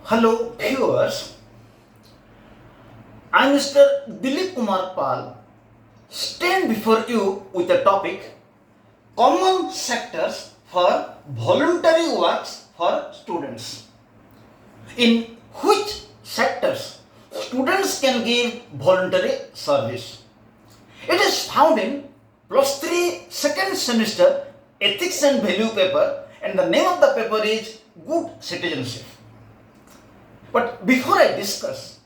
Hello viewers, I am Mr. Dilip Kumar Pal, stand before you with the topic Common Sectors for Voluntary Works for Students. In which sectors students can give voluntary service? It is found in +3 second semester Ethics and Value paper, and the name of the paper is Good Citizenship. But before I discuss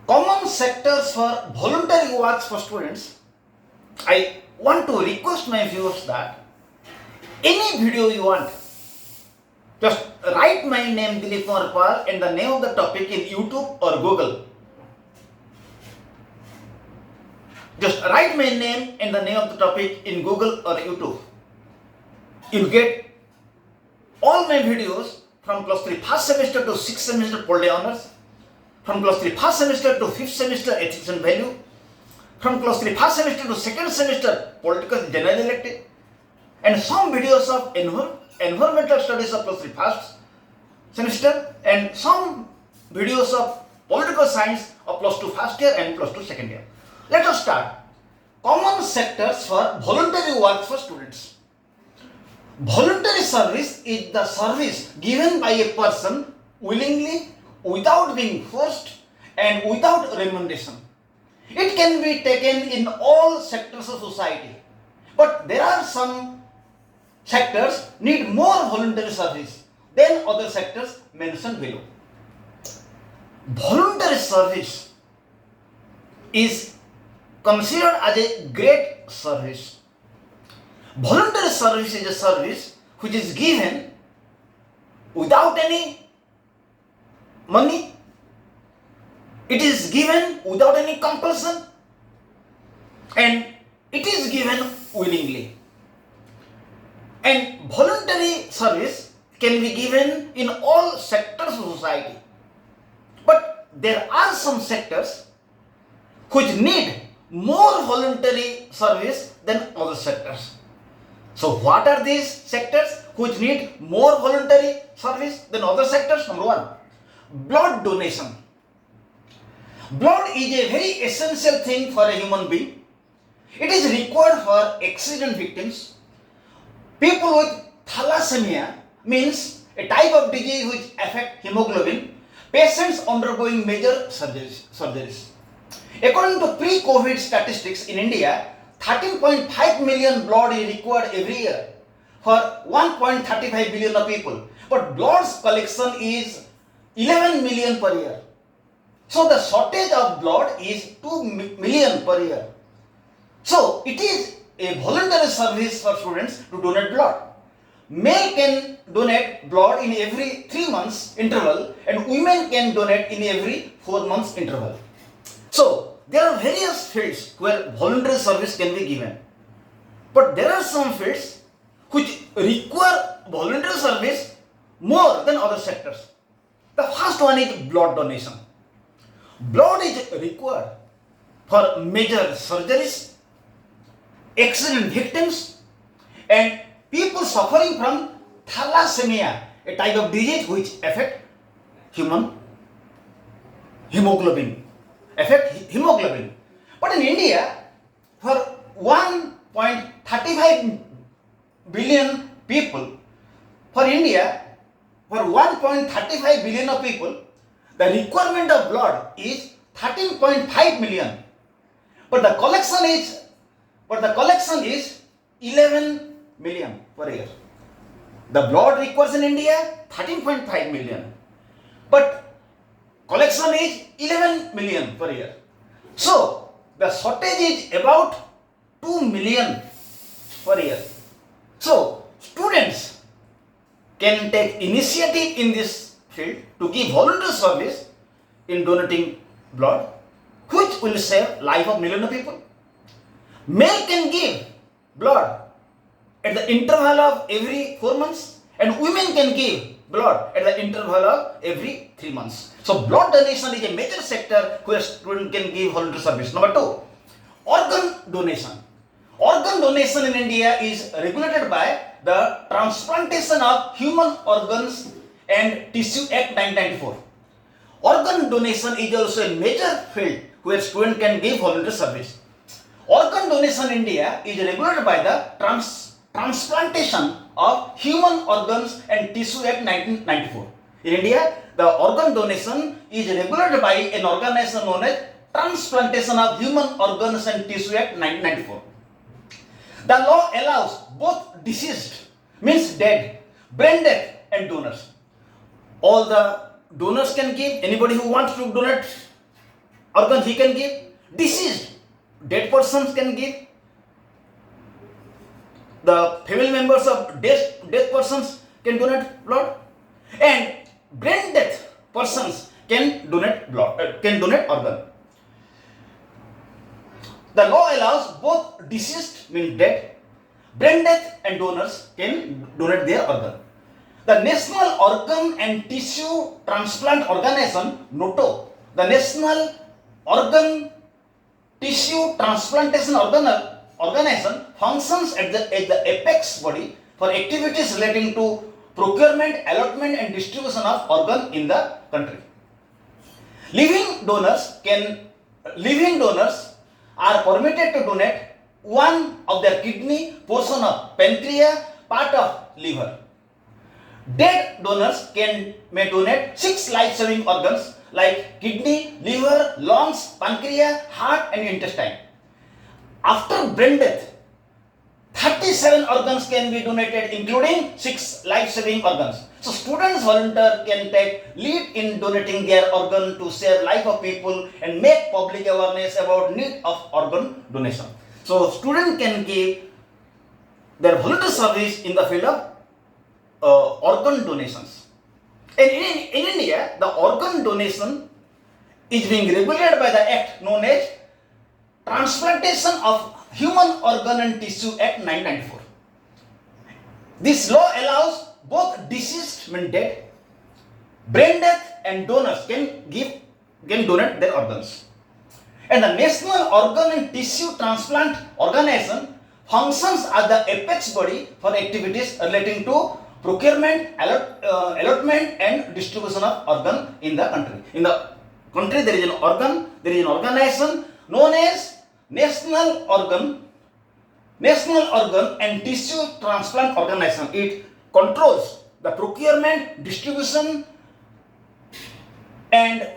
common sectors for voluntary works for students, I want to request my viewers that any video you want, just write my name Dilip Kumar Pal and the name of the topic in YouTube or Google. Just write my name and the name of the topic in Google or YouTube. You'll get all my videos from +3 first semester to 6th semester Pol Honors, from +3 first semester to 5th semester Ethics and Value, from +3 first semester to 2nd semester Political General Elective, and some videos of environmental studies of +3 first semester, and some videos of political science of +2 first year and +2 second year. Let us start. Common sectors for voluntary work for students. Voluntary service is the service given by a person willingly, without being forced and without remuneration. It can be taken in all sectors of society, but there are some sectors need more voluntary service than other sectors mentioned below. Voluntary service is considered as a great service. Voluntary service is a service which is given without any money. It is given without any compulsion, and it is given willingly. And voluntary service can be given in all sectors of society. But there are some sectors which need more voluntary service than other sectors. So what are these sectors which need more voluntary service than other sectors? Number one, blood donation. Blood is a very essential thing for a human being. It is required for accident victims, people with thalassemia, means a type of disease which affects hemoglobin, patients undergoing major surgeries. According to pre-COVID statistics in India, 13.5 million blood is required every year for 1.35 billion of people. But blood's collection is 11 million per year. So the shortage of blood is 2 million per year. So it is a voluntary service for students to donate blood. Male can donate blood in every 3 months interval, and women can donate in every 4 months interval. So there are various fields where voluntary service can be given. But there are some fields which require voluntary service more than other sectors. The first one is blood donation. Blood is required for major surgeries, accident victims, and people suffering from thalassemia, a type of disease which affects hemoglobin. But in India, for 1.35 billion people, of people, the requirement of blood is 13.5 million. But the collection is 11 million per year. The blood requires in India 13.5 million. But collection is 11 million per year. So the shortage is about 2 million per year. So students can take initiative in this field to give voluntary service in donating blood, which will save life of millions of people. Male can give blood at the interval of every 4 months, and women can give blood at the interval of every 3 months. So blood donation is a major sector where students can give voluntary service. Number two, organ donation. Organ donation in India is regulated by the transplantation of human organs and Tissue Act 1994. Organ donation is also a major field where students can give voluntary service. Organ donation in India is regulated by the Transplantation of Human Organs and Tissue Act 1994. In India, the organ donation is regulated by an organization known as Transplantation of Human Organs and Tissue Act 1994. The law allows both deceased, means dead, brain death and donors. All the donors can give, anybody who wants to donate organs he can give. Deceased, dead persons can give. The family members of dead persons can donate blood, and brain death persons can donate blood, can donate organ. The law allows both deceased, means dead, brain death and donors can donate their organ. The National Organ and Tissue Transplant Organization, NATO, the National Organ Tissue Transplantation Organization functions as the apex body for activities relating to procurement, allotment and distribution of organ in the country. Living donors are permitted to donate one of their kidney, portion of pancreas, part of liver. Dead donors may donate 6 life-saving organs like kidney, liver, lungs, pancreas, heart and intestine. After brain death, 37 organs can be donated, including 6 life-saving organs. So students volunteer can take lead in donating their organ to save life of people and make public awareness about need of organ donation. So students can give their volunteer service in the field of organ donations. And in India, the organ donation is being regulated by the act known as Transplantation of Human Organ and Tissue Act 1994. This law allows both deceased, means dead, brain death and donors can donate their organs. And the National Organ and Tissue Transplant Organization functions as the apex body for activities relating to procurement, allotment and distribution of organ in the country. In the country there is an organization known as National Organ and Tissue Transplant Organization. It controls the procurement, distribution and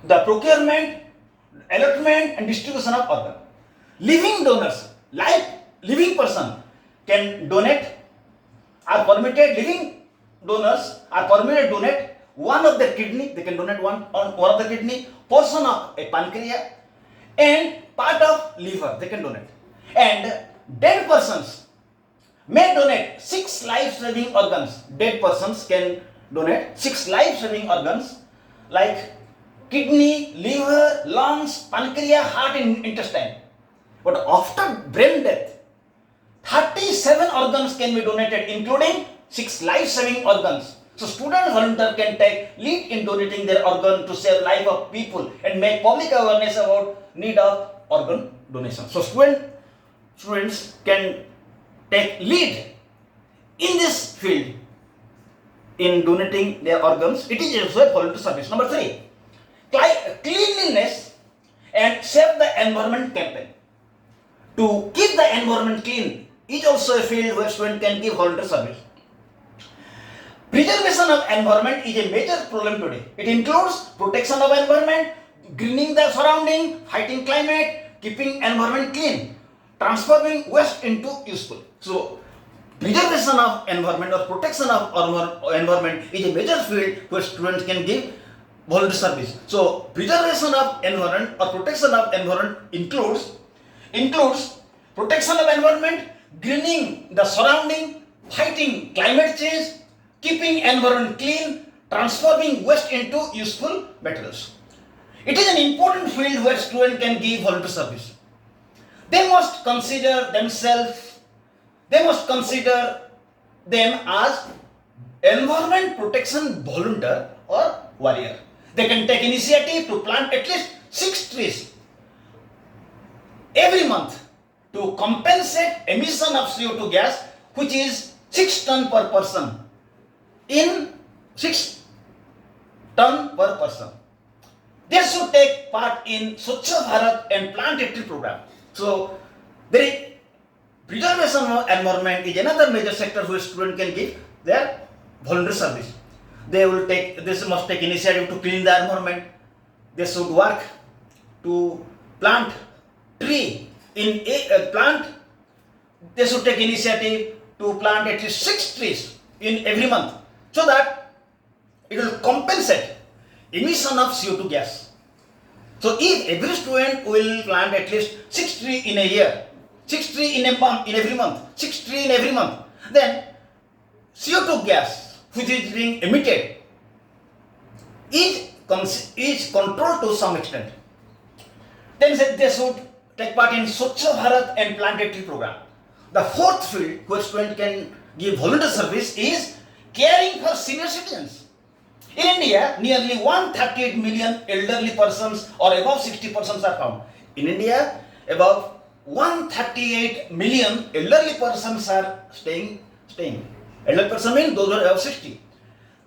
allotment and distribution of organ. Living donors, living person can donate, living donors are permitted to donate one of their kidney, they can donate one of the kidney, portion of a pancreas and part of liver they can donate. And dead persons may donate 6 life-saving organs. Dead persons can donate 6 life-saving organs like kidney, liver, lungs, pancreas, heart and intestine. But after brain death, 37 organs can be donated, including 6 life-saving organs. So student volunteer can take lead in donating their organ to save life of people and make public awareness about need of organ donation. So students can take lead in this field in donating their organs. It is also a volunteer service. Number 3, cleanliness and save the environment campaign. To keep the environment clean is also a field where students can give volunteer service. Preservation of environment is a major problem today. It includes protection of environment, greening the surrounding, fighting climate, keeping environment clean, transforming waste into useful. So, preservation of environment or protection of environment is a major field where students can give volunteer service. So, preservation of environment or protection of environment includes protection of environment, greening the surrounding, fighting climate change, keeping environment clean, transforming waste into useful materials. It is an important field where students can give volunteer service. They must consider them as environment protection volunteer or warrior. They can take initiative to plant at least 6 trees every month to compensate emission of CO2 gas, which is 6 tons per person in 6 ton per person. They should take part in Swachh Bharat and plant a tree program. So, the preservation of environment is another major sector where student can give their voluntary service. They must take initiative to clean the environment. They should work to plant tree in a plant. They should take initiative to plant at least 6 trees in every month, so that it will compensate emission of CO2 gas. So if every student will plant at least 6 trees in a year, 6 trees in a month, in every month, 6 trees in every month, then CO2 gas which is being emitted is controlled to some extent. Then they should take part in Swachh Bharat and plant a tree program. The fourth field where student can give volunteer service is caring for senior citizens. In India, nearly 138 million elderly persons or above 60 persons are found. In India, above 138 million elderly persons are staying. Elderly person means those who are above 60.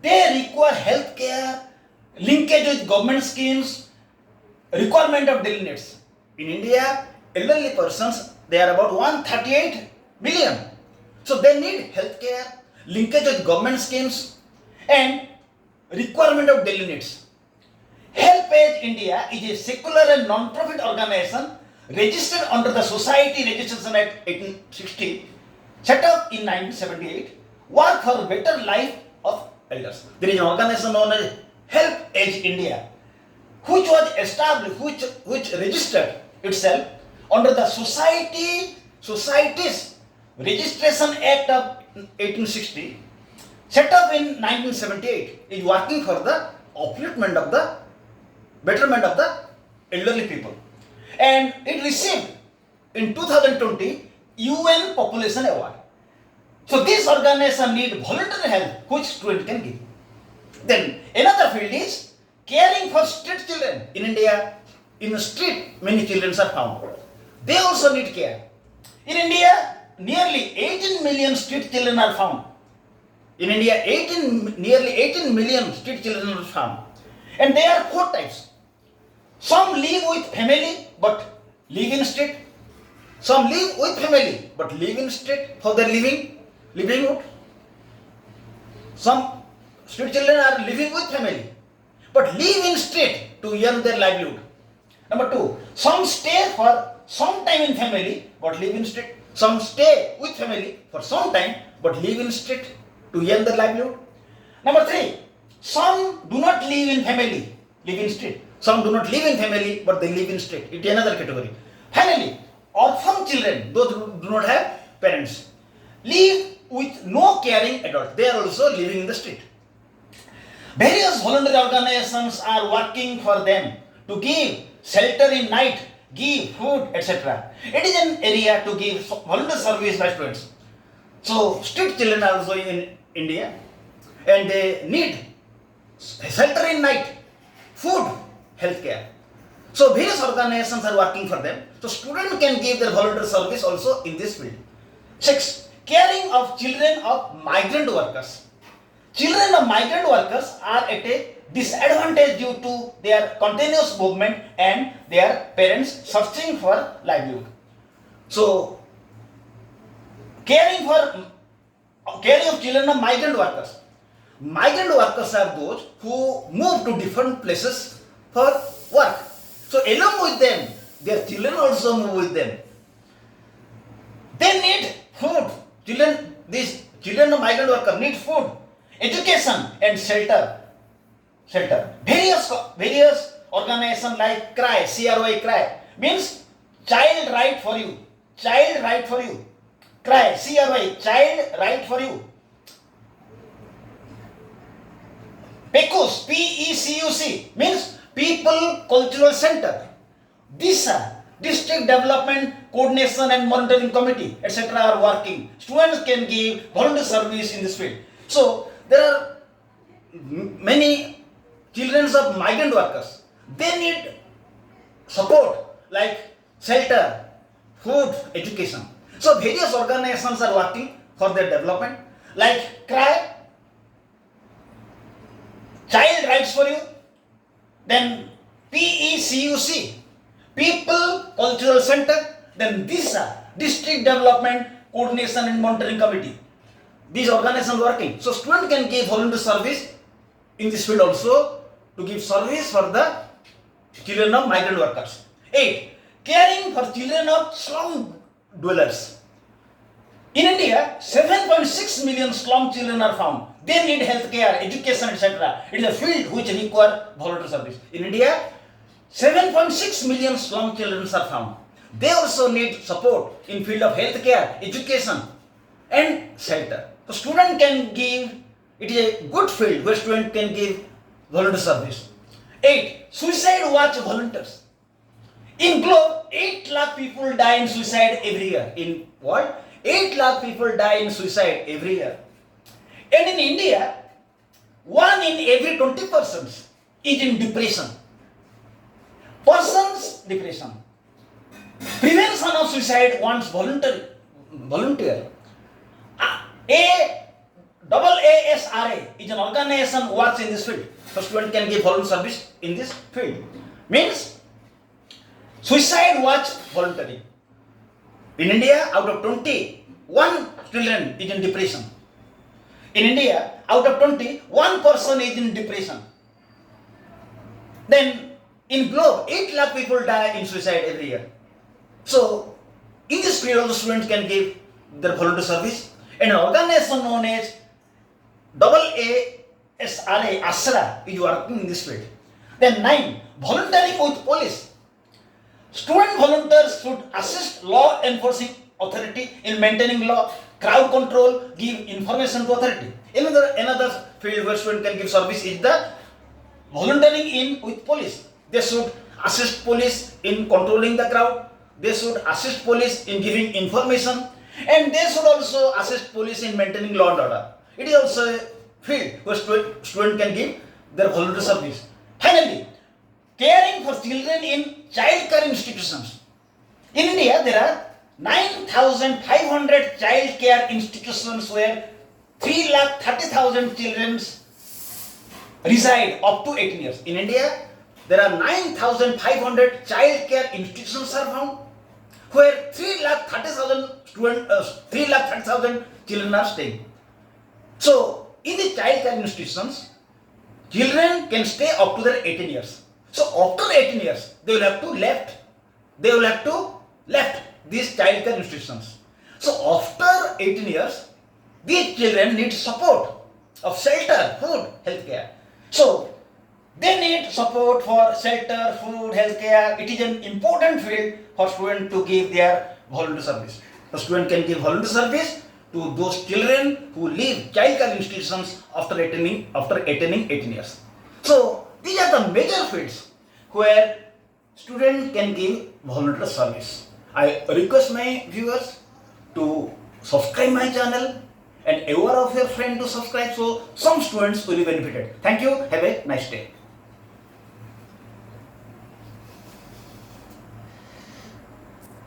They require health care, linkage with government schemes, requirement of daily needs. In India, elderly persons, they are about 138 million. So they need health care, linkage with government schemes, and requirement of daily needs. HelpAge India is a secular and non-profit organization registered under the Society Registration Act 1860, set up in 1978, work for better life of elders. There is an organization known as HelpAge India, which was established, which registered itself under the Societies Registration Act of 1860, set up in 1978, is working for the upliftment of the betterment of the elderly people. And it received in 2020 UN Population Award. So this organization needs voluntary help which student can give. Then another field is caring for street children. In India, in the street many children are found. They also need care. In India, nearly 18 million street children are found. In India, nearly 18 million street children are found. And there are 4 types. Some live with family but live in street. Some live with family but live in street for their livelihood. Some street children are living with family but live in street to earn their livelihood. Number 2, some stay for some time in family but live in street. Some stay with family for some time but live in street to earn their livelihood. Number 3, some do not live in family, live in street. Some do not live in family but they live in street. It is another category. Finally, orphan children, those who do not have parents, live with no caring adult. They are also living in the street. Various voluntary organizations are working for them to give shelter in night, give food, etc. It is an area to give volunteer service by students. So street children are also in India and they need shelter in night, food, healthcare. So various organizations are working for them. So students can give their volunteer service also in this field. 6. Caring of children of migrant workers. Children of migrant workers are at a disadvantage due to their continuous movement and their parents searching for livelihood. So caring of children of migrant workers. Migrant workers are those who move to different places for work. So along with them, their children also move with them. They need food. These children of migrant workers need food, education and shelter. Various organizations like CRY, CRY, CRY means child right for you. Child right for you. CRY, CRY, child right for you. PECUC, PECUC means People Cultural Center. DISA, District Development Coordination and Monitoring Committee, etc. are working. Students can give volunteer service in this field. So there are many children of migrant workers. They need support like shelter, food, education. So various organizations are working for their development like CRY, child rights for you. Then PECUC, People Cultural Center. Then DISA, District Development Coordination and Monitoring Committee. These organizations working. So student can give volunteer service in this field also to give service for the children of migrant workers. 8. Caring for children of slum dwellers. In India, 7.6 million slum children are found. They need health care, education, etc. It is a field which require volunteer service. In India, 7.6 million slum children are found. They also need support in field of health care, education, and shelter. So student can give, it is a good field where student can give volunteer service. 8. Suicide watch volunteers. In globe, 8 lakh people die in suicide every year. In world, 8 lakh people die in suicide every year. And in India, 1 in every 20 persons is in depression. Persons depression. Prevention of suicide wants volunteer. AASRA is an organization works in this field. So student can give volunteer service in this field. Means suicide watch voluntary. In India, out of 21 children is in depression. In India, out of 20, 1 person is in depression. Then in globe, 8 lakh people die in suicide every year. So in this field, the students can give their volunteer service. And an organization known as AASRA, ASRA, is working in this field. Then 9. Volunteering with police. Student volunteers should assist law enforcing authority in maintaining law, crowd control, give information to authority. Another field where student can give service is the volunteering in with police. They should assist police in controlling the crowd. They should assist police in giving information, and they should also assist police in maintaining law and order. It is also a field where student can give their volunteer service. Finally, caring for children in child care institutions. In India, there are 9,500 child care institutions where 330,000 children reside up to 18 years. In India, there are 9,500 child care institutions are found where 330,000 children are staying. So, in the child care institutions, children can stay up to their 18 years. So, after 18 years, they will have to left these child care institutions. So, after 18 years, these children need support of shelter, food, health care. So, they need support for shelter, food, health care. It is an important field for students to give their volunteer service. The student can give volunteer service to those children who leave child care institutions after attaining 18 years. So these are the major fields where students can give volunteer service. I request my viewers to subscribe my channel and aware of your friend to subscribe so some students will be benefited. Thank you. Have a nice day.